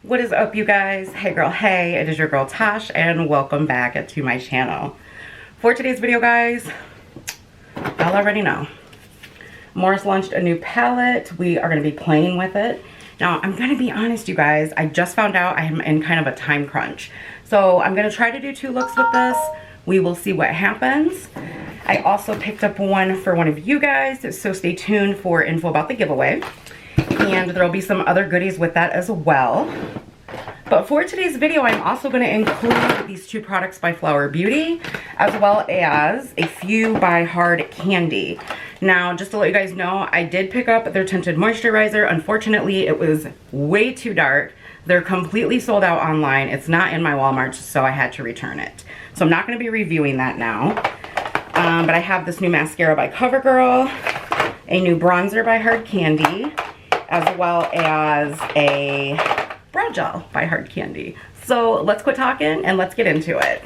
What is up, you guys? Hey girl, hey, it is your girl Tash and welcome back to my channel. For today's video, guys, y'all already know, Amorus launched a new palette. We are going to be playing with it. Now, I'm going to be honest, you guys, I just found out I am in kind of a time crunch. So I'm going to try to do 2 looks with this. We will see what happens. I also picked up one for one of you guys, so stay tuned for info about the giveaway. And there will be some other goodies with that as well. But for today's video, I'm also going to include these 2 products by Flower Beauty, as well as a few by Hard Candy. Now, just to let you guys know, I did pick up their tinted moisturizer. Unfortunately, it was way too dark. They're completely sold out online. It's not in my Walmart, so I had to return it. So I'm not going to be reviewing that now. But I have this new mascara by Covergirl, a new bronzer by Hard Candy, as well as a brow gel by Hard Candy. So let's quit talking and let's get into it.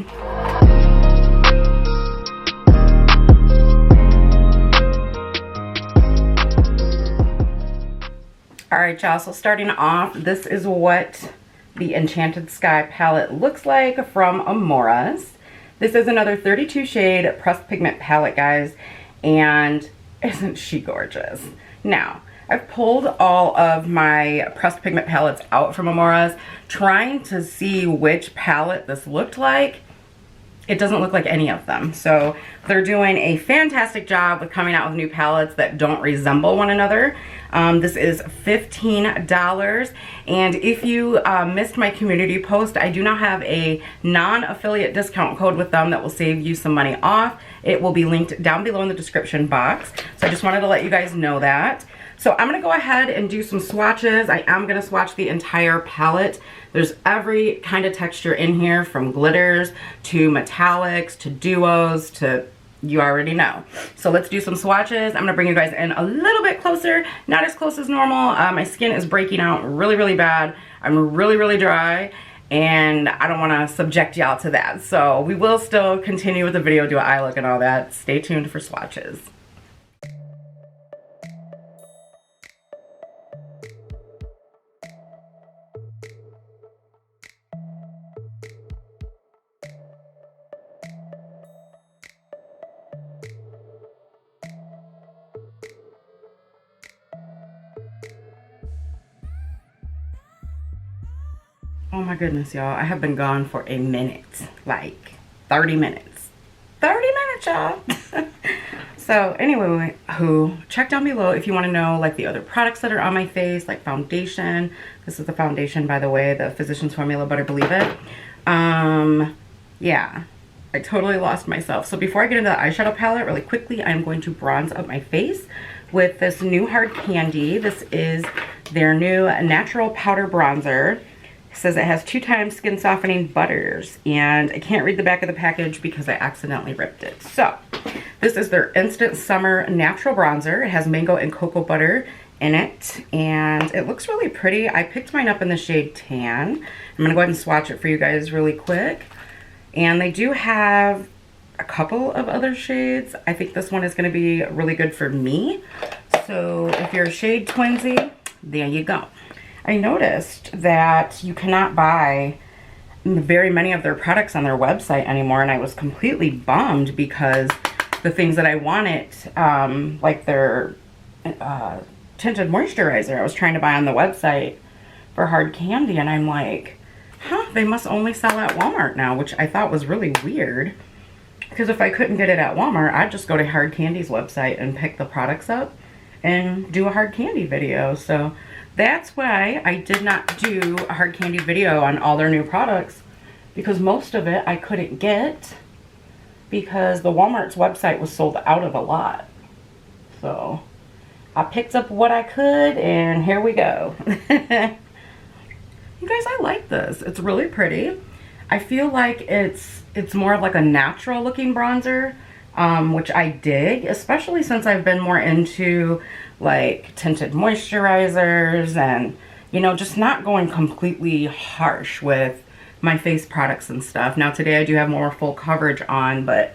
Alright, y'all, so starting off, this is what the Enchanted Sky Palette looks like from Amorus. This is another 32 shade pressed pigment palette, guys, and isn't she gorgeous? Now, I've pulled all of my pressed pigment palettes out from Amorus, trying to see which palette this looked like. It doesn't look like any of them. So they're doing a fantastic job with coming out with new palettes that don't resemble one another. This is $15. And if you missed my community post, I do now have a non-affiliate discount code with them that will save you some money off. It will be linked down below in the description box. So I just wanted to let you guys know that. So I'm going to go ahead and do some swatches. I am going to swatch the entire palette. There's every kind of texture in here, from glitters to metallics to duos to you already know. So let's do some swatches. I'm going to bring you guys in a little bit closer, not as close as normal. My skin is breaking out really bad. I'm really dry, and I don't want to subject y'all to that. So we will still continue with the video, do an eye look and all that. Stay tuned for swatches. Oh my goodness, y'all. I have been gone for a minute. Like 30 minutes. 30 minutes, y'all. So anyway, check down below if you want to know like the other products that are on my face, like foundation. This is the foundation, by the way, the Physicians Formula Better Believe It. Yeah, I totally lost myself. So before I get into the eyeshadow palette, really quickly, I'm going to bronze up my face with this new Hard Candy. This is their new natural powder bronzer. It says it has 2 times skin softening butters, and I can't read the back of the package because I accidentally ripped it. So this is their instant summer natural bronzer. It has mango and cocoa butter in it, and it looks really pretty. I picked mine up in the shade Tan. I'm gonna go ahead and swatch it for you guys really quick. And they do have a couple of other shades. I think this one is gonna be really good for me. So if you're a shade twinsy, there you go. I noticed that you cannot buy very many of their products on their website anymore, and I was completely bummed because the things that I wanted, like their tinted moisturizer, I was trying to buy on the website for Hard Candy, and I'm like, huh, they must only sell at Walmart now, which I thought was really weird, because if I couldn't get it at Walmart, I'd just go to Hard Candy's website and pick the products up and do a Hard Candy video. So that's why I did not do a Hard Candy video on all their new products, because most of it I couldn't get because the Walmart's website was sold out of a lot. So I picked up what I could, and here we go. You guys, I like this. It's really pretty. I feel like it's more of like a natural looking bronzer, which I dig, especially since I've been more into like tinted moisturizers and, you know, just not going completely harsh with my face products and stuff. Now today I do have more full coverage on, but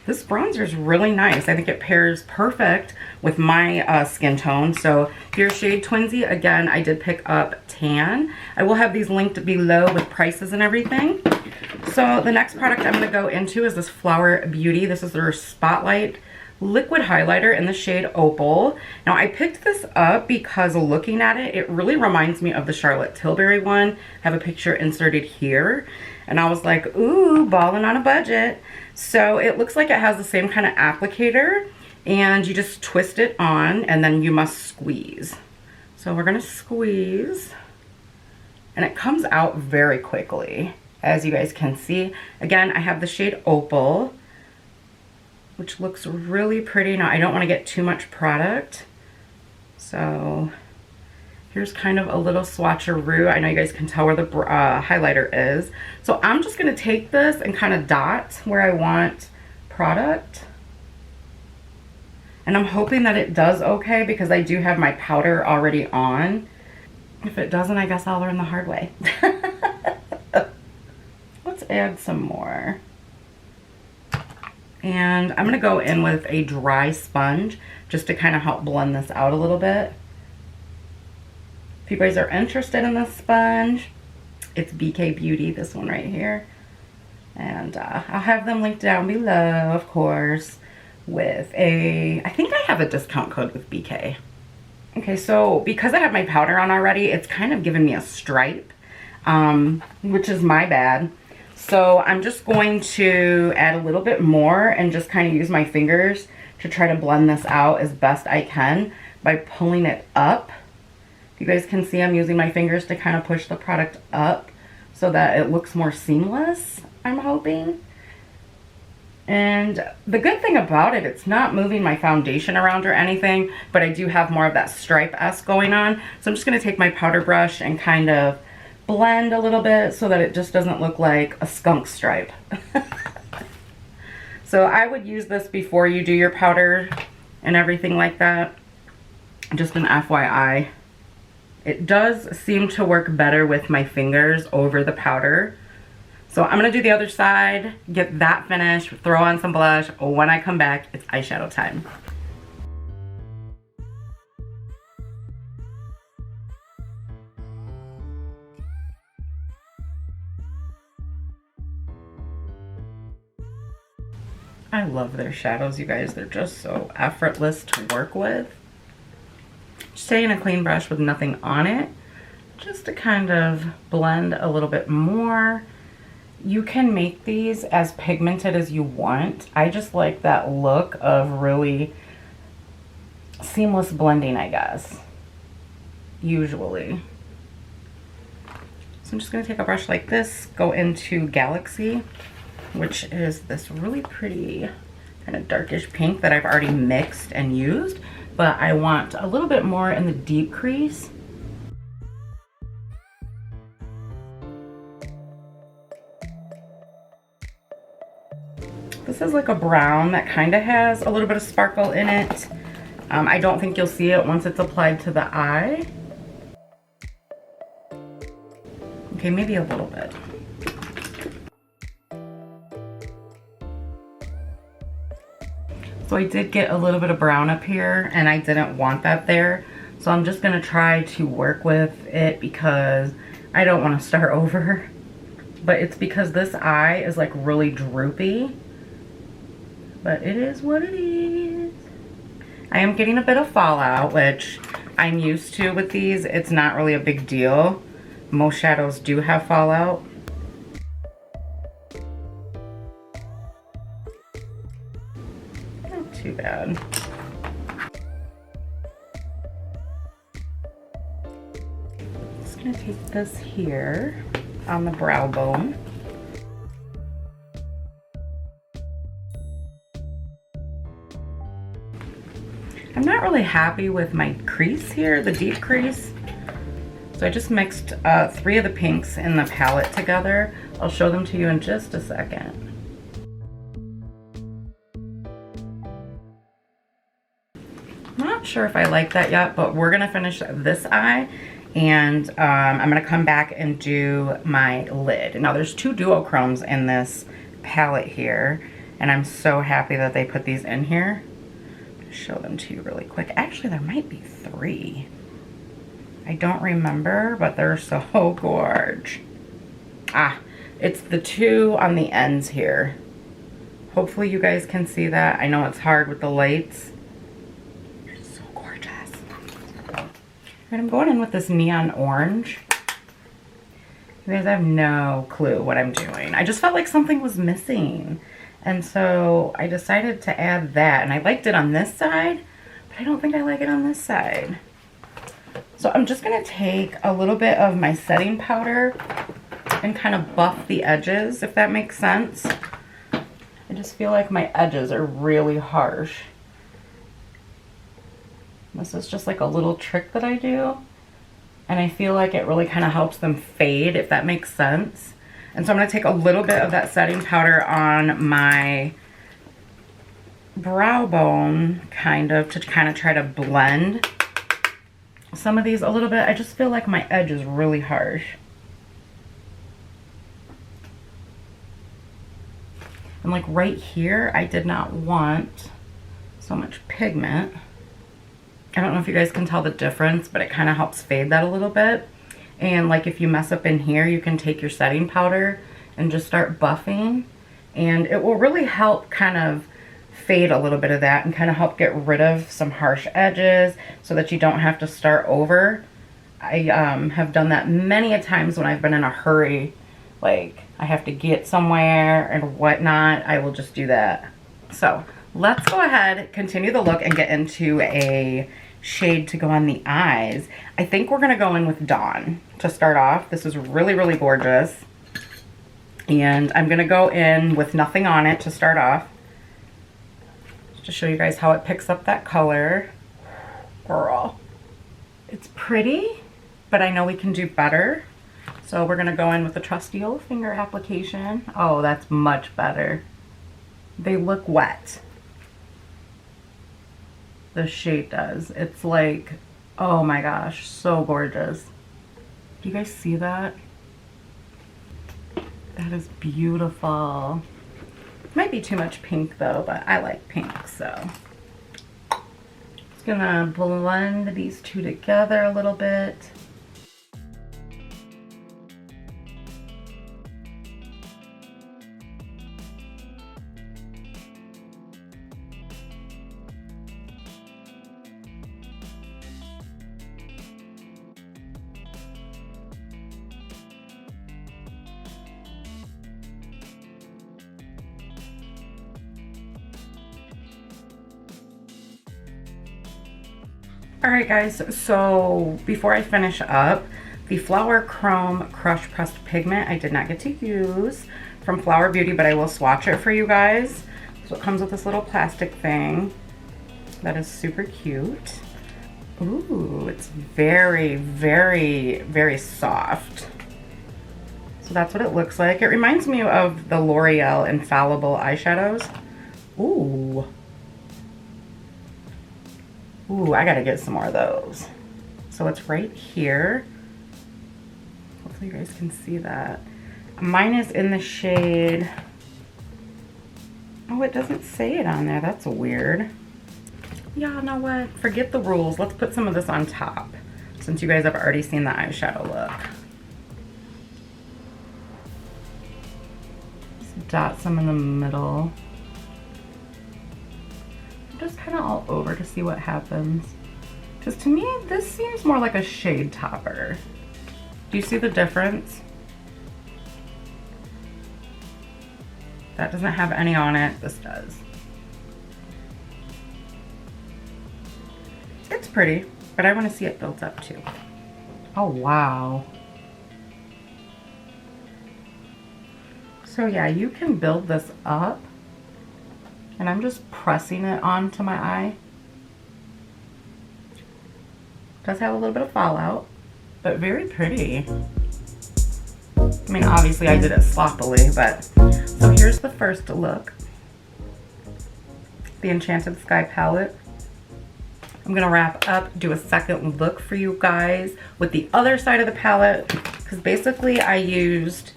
This bronzer is really nice. I think it pairs perfect with my skin tone. So if you're shade twinsy, again, I did pick up tan. I will have these linked below with prices and everything. So the next product I'm going to go into is this Flower Beauty. This is their Spotlight liquid highlighter in the shade Opal. Now I picked this up because looking at it, it really reminds me of the Charlotte Tilbury one. I have a picture inserted here. And I was like, ooh, balling on a budget. So it looks like it has the same kind of applicator, and you just twist it on and then you must squeeze. So we're gonna squeeze, and it comes out very quickly, as you guys can see. Again, I have the shade Opal, which looks really pretty. Now I don't wanna get too much product. So here's kind of a little swatcheroo. I know you guys can tell where the highlighter is. So I'm just gonna take this and kind of dot where I want product. And I'm hoping that it does okay because I do have my powder already on. If it doesn't, I guess I'll learn the hard way. Let's add some more. And I'm gonna go in with a dry sponge just to kind of help blend this out a little bit. If you guys are interested in this sponge, it's BK Beauty, this one right here. And I'll have them linked down below, of course, with I think I have a discount code with BK. Okay, so because I have my powder on already, it's kind of giving me a stripe, which is my bad. So I'm just going to add a little bit more and just kind of use my fingers to try to blend this out as best I can by pulling it up. You guys can see I'm using my fingers to kind of push the product up so that it looks more seamless, I'm hoping. And the good thing about it, it's not moving my foundation around or anything, but I do have more of that stripe-esque going on. So I'm just going to take my powder brush and kind of blend a little bit so that it just doesn't look like a skunk stripe. So I would use this before you do your powder and everything like that. Just an FYI. It does seem to work better with my fingers over the powder. So I'm gonna do the other side, get that finished, throw on some blush. When I come back, it's eyeshadow time. I love their shadows, you guys. They're just so effortless to work with. Just taking a clean brush with nothing on it, just to kind of blend a little bit more. You can make these as pigmented as you want. I just like that look of really seamless blending, I guess, usually. So I'm just gonna take a brush like this, go into Galaxy, which is this really pretty kind of darkish pink that I've already mixed and used. But I want a little bit more in the deep crease. This is like a brown that kind of has a little bit of sparkle in it. I don't think you'll see it once it's applied to the eye. Okay, maybe a little bit. So I did get a little bit of brown up here and I didn't want that there. So I'm just gonna try to work with it because I don't wanna start over. But it's because this eye is like really droopy. But it is what it is. I am getting a bit of fallout, which I'm used to with these. It's not really a big deal. Most shadows do have fallout. Too bad. Just gonna take this here on the brow bone. I'm not really happy with my crease here, the deep crease. So I just mixed 3 of the pinks in the palette together. I'll show them to you in just a second. Not sure if I like that yet, but we're gonna finish this eye and I'm gonna come back and do my lid. Now there's 2 duochromes in this palette here, And I'm so happy that they put these in here. Show them to you really quick. Actually, there might be 3. I don't remember, but they're so gorge. Ah, it's the 2 on the ends here. Hopefully you guys can see that. I know it's hard with the lights. It's so gorgeous. And I'm going in with this neon orange. You guys have no clue what I'm doing. I just felt like something was missing. And so I decided to add that. And I liked it on this side, but I don't think I like it on this side. So I'm just going to take a little bit of my setting powder and kind of buff the edges, if that makes sense. I just feel like my edges are really harsh. This is just like a little trick that I do. And I feel like it really kind of helps them fade, if that makes sense. And so I'm going to take a little bit of that setting powder on my brow bone, kind of, to kind of try to blend some of these a little bit. I just feel like my edge is really harsh. And like right here, I did not want so much pigment. I don't know if you guys can tell the difference, but it kind of helps fade that a little bit. And like if you mess up in here, you can take your setting powder and just start buffing. And it will really help kind of fade a little bit of that and kind of help get rid of some harsh edges so that you don't have to start over. I have done that many a times when I've been in a hurry. Like I have to get somewhere and whatnot. I will just do that. So let's go ahead, continue the look, and get into a shade to go on the eyes. I think we're gonna go in with Dawn to start off. This is really, really gorgeous. And I'm gonna go in with nothing on it to start off. Just to show you guys how it picks up that color. Girl, it's pretty, but I know we can do better. So we're gonna go in with the trusty old finger application. Oh, that's much better. They look wet. The shade does. It's like, oh my gosh, so gorgeous. Do you guys see that? That is beautiful. Might be too much pink though, but I like pink, so. Just gonna blend these two together a little bit. Alright guys, so before I finish up, the Flower Chrome Crush Pressed Pigment I did not get to use from Flower Beauty, but I will swatch it for you guys. So it comes with this little plastic thing that is super cute. Ooh, it's very, very, very soft. So that's what it looks like. It reminds me of the L'Oreal Infallible eyeshadows. Ooh. Ooh, I gotta get some more of those. So it's right here. Hopefully you guys can see that. Mine is in the shade, oh, it doesn't say it on there. That's weird. Y'all know what? Forget the rules. Let's put some of this on top since you guys have already seen the eyeshadow look. Just dot some in the middle. Just kind of all over to see what happens. Because to me, this seems more like a shade topper. Do you see the difference? That doesn't have any on it. This does. It's pretty, but I want to see it built up too. Oh, wow. So yeah, you can build this up. And I'm just pressing it onto my eye. Does have a little bit of fallout, but very pretty. I mean, obviously I did it sloppily, but. So here's the first look. The Enchanted Sky Palette. I'm gonna wrap up, do a second look for you guys with the other side of the palette, because basically I used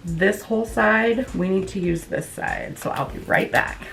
this whole side, we need to use this side. So I'll be right back.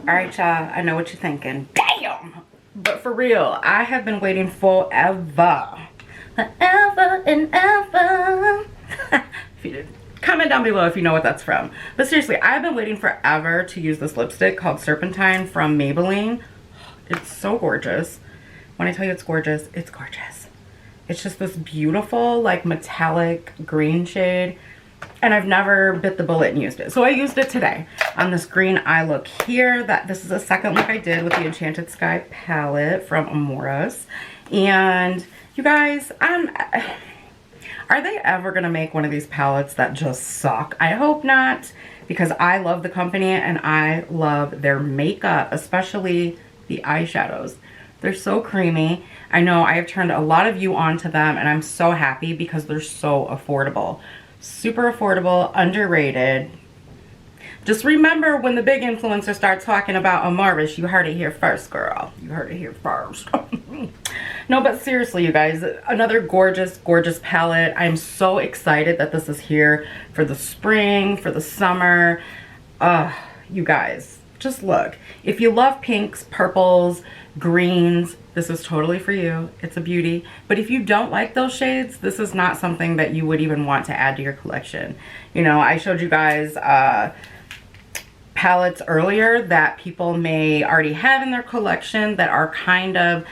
All right, y'all, I know what you're thinking. Damn! But for real, I have been waiting forever. Forever and ever. If you did, comment down below if you know what that's from. But seriously, I've been waiting forever to use this lipstick called Serpentine from Maybelline. It's so gorgeous. When I tell you it's gorgeous, it's gorgeous. It's just this beautiful, like, metallic green shade. And I've never bit the bullet and used it. So I used it today on this green eye look here. This is the second look I did with the Enchanted Sky Palette from Amorus. And you guys, are they ever going to make one of these palettes that just suck? I hope not, because I love the company and I love their makeup, especially the eyeshadows. They're so creamy. I know I have turned a lot of you onto them and I'm so happy because they're so affordable. Super affordable, underrated. Just remember, when the big influencers start talking about Amorus, you heard it here first, girl. You heard it here first. No, but seriously, you guys, another gorgeous, gorgeous palette. I'm so excited that this is here for the spring, for the summer. You guys, just look. If you love pinks, purples, greens, this is totally for you. It's a beauty. But if you don't like those shades, this is not something that you would even want to add to your collection. You know, I showed you guys palettes earlier that people may already have in their collection that are kind of,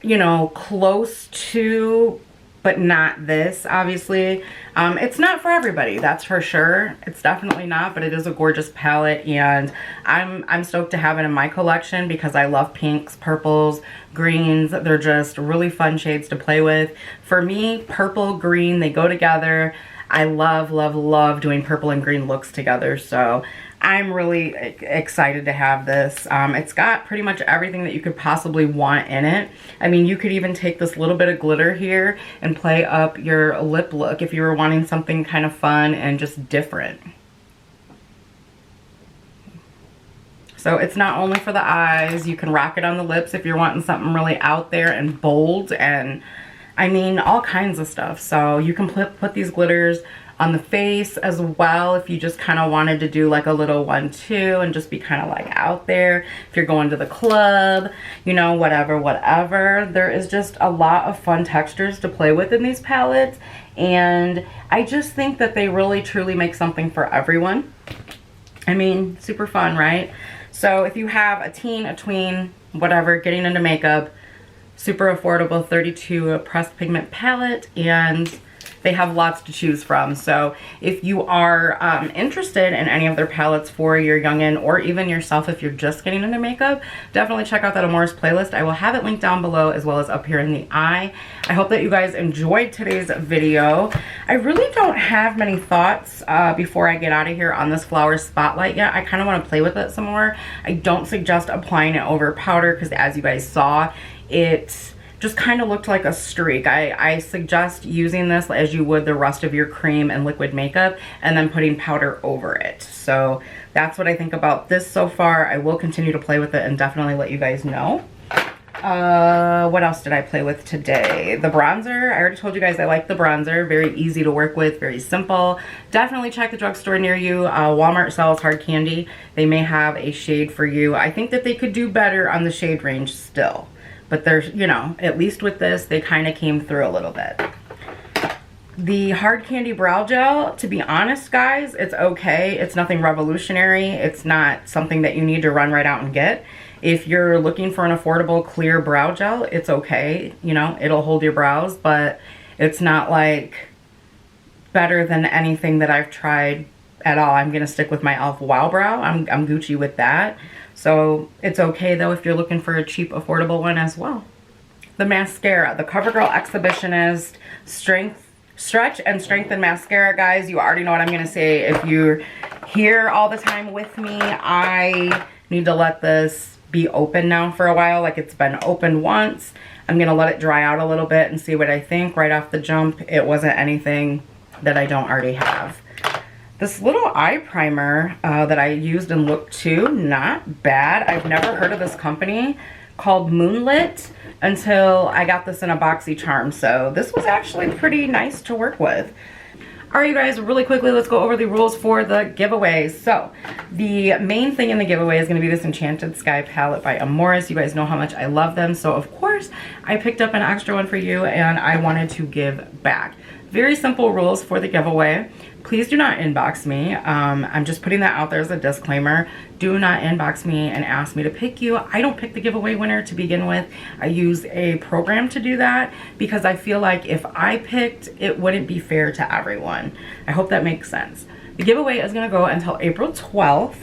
you know, close to, but not this, obviously. It's not for everybody, that's for sure. It's definitely not, but it is a gorgeous palette, and I'm stoked to have it in my collection because I love pinks, purples, greens. They're just really fun shades to play with. For me, purple, green, they go together. I love, love, love doing purple and green looks together, so I'm really excited to have this. It's got pretty much everything that you could possibly want in it. I mean, you could even take this little bit of glitter here and play up your lip look if you were wanting something kind of fun and just different. So it's not only for the eyes, you can rock it on the lips if you're wanting something really out there and bold, and I mean all kinds of stuff. So you can put these glitters on the face as well if you just kind of wanted to do like a little 1-2 and just be kind of like out there. If you're going to the club, you know, whatever. There is just a lot of fun textures to play with in these palettes, and I just think that they really truly make something for everyone. I mean, super fun, right? So if you have a teen, a tween, whatever, getting into makeup, super affordable 32 pressed pigment palette, and they have lots to choose from. So if you are interested in any of their palettes for your youngin', or even yourself if you're just getting into makeup, definitely check out that Amorus playlist. I will have it linked down below as well as up here in the eye. I hope that you guys enjoyed today's video. I really don't have many thoughts before I get out of here on this flower spotlight yet. I kind of want to play with it some more. I don't suggest applying it over powder because, as you guys saw, it just kind of looked like a streak. I suggest using this as you would the rest of your cream and liquid makeup, and then putting powder over it. So that's what I think about this so far. I will continue to play with it and definitely let you guys know. What else did I play with today? The bronzer. I already told you guys I like the bronzer. Very easy to work with, very simple. Definitely check the drugstore near you. Walmart sells hard candy. They may have a shade for you. I think that they could do better on the shade range still. But there's, you know, at least with this, they kind of came through a little bit. The Hard Candy Brow Gel, to be honest, guys, it's okay. It's nothing revolutionary. It's not something that you need to run right out and get. If you're looking for an affordable clear brow gel, it's okay. You know, it'll hold your brows, but it's not like better than anything that I've tried at all. I'm gonna stick with my e.l.f. Wow Brow. I'm Gucci with that. So it's okay though if you're looking for a cheap, affordable one as well. The mascara, the Covergirl Exhibitionist Stretch and Strengthen Mascara, guys. You already know what I'm gonna say. If you're here all the time with me, I need to let this be open now for a while. Like, it's been open once. I'm gonna let it dry out a little bit and see what I think. Right off the jump, it wasn't anything that I don't already have. This little eye primer that I used and looked to, not bad. I've never heard of this company, called Moonlit, until I got this in a boxy charm. So this was actually pretty nice to work with. All right, you guys, really quickly, let's go over the rules for the giveaway. So the main thing in the giveaway is going to be this Enchanted Sky Palette by Amorus. You guys know how much I love them. So of course I picked up an extra one for you and I wanted to give back. Very simple rules for the giveaway. Please do not inbox me. I'm just putting that out there as a disclaimer. Do not inbox me and ask me to pick you. I don't pick the giveaway winner to begin with. I use a program to do that because I feel like if I picked, it wouldn't be fair to everyone. I hope that makes sense. The giveaway is gonna go until April 12th.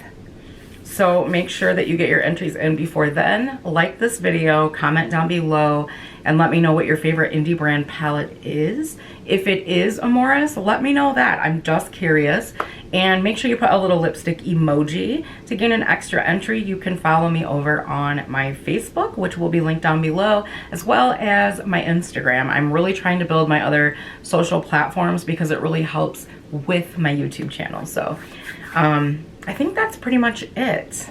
So make sure that you get your entries in before then. Like this video, comment down below, and let me know what your favorite indie brand palette is. If it is Amorus, let me know that. I'm just curious. And make sure you put a little lipstick emoji. To gain an extra entry, you can follow me over on my Facebook, which will be linked down below, as well as my Instagram. I'm really trying to build my other social platforms because it really helps with my YouTube channel. So I think that's pretty much it.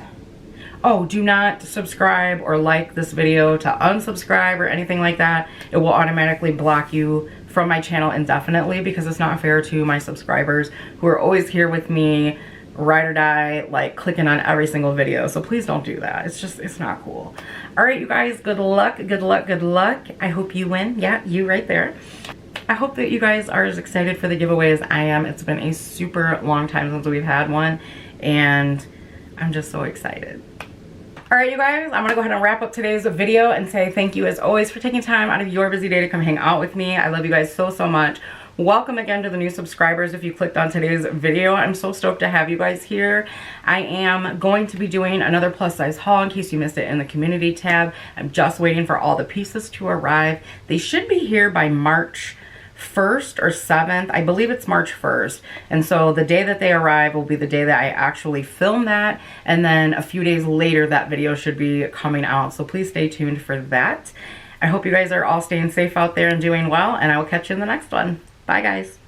Oh, do not subscribe or like this video to unsubscribe or anything like that. It will automatically block you from my channel indefinitely because it's not fair to my subscribers who are always here with me, ride or die, like clicking on every single video. So please don't do that. It's not cool. All right, you guys, good luck, good luck, good luck. I hope you win. Yeah, you right there. I hope that you guys are as excited for the giveaway as I am. It's been a super long time since we've had one, and I'm just so excited. All right, you guys, I'm gonna go ahead and wrap up today's video and say thank you as always for taking time out of your busy day to come hang out with me. I love you guys so, so much. Welcome again to the new subscribers if you clicked on today's video. I'm so stoked to have you guys here. I am going to be doing another plus size haul in case you missed it in the community tab. I'm just waiting for all the pieces to arrive. They should be here by March 1st or 7th. I believe it's March 1st. And so the day that they arrive will be the day that I actually film that. And then a few days later, that video should be coming out. So please stay tuned for that. I hope you guys are all staying safe out there and doing well. And I will catch you in the next one. Bye, guys.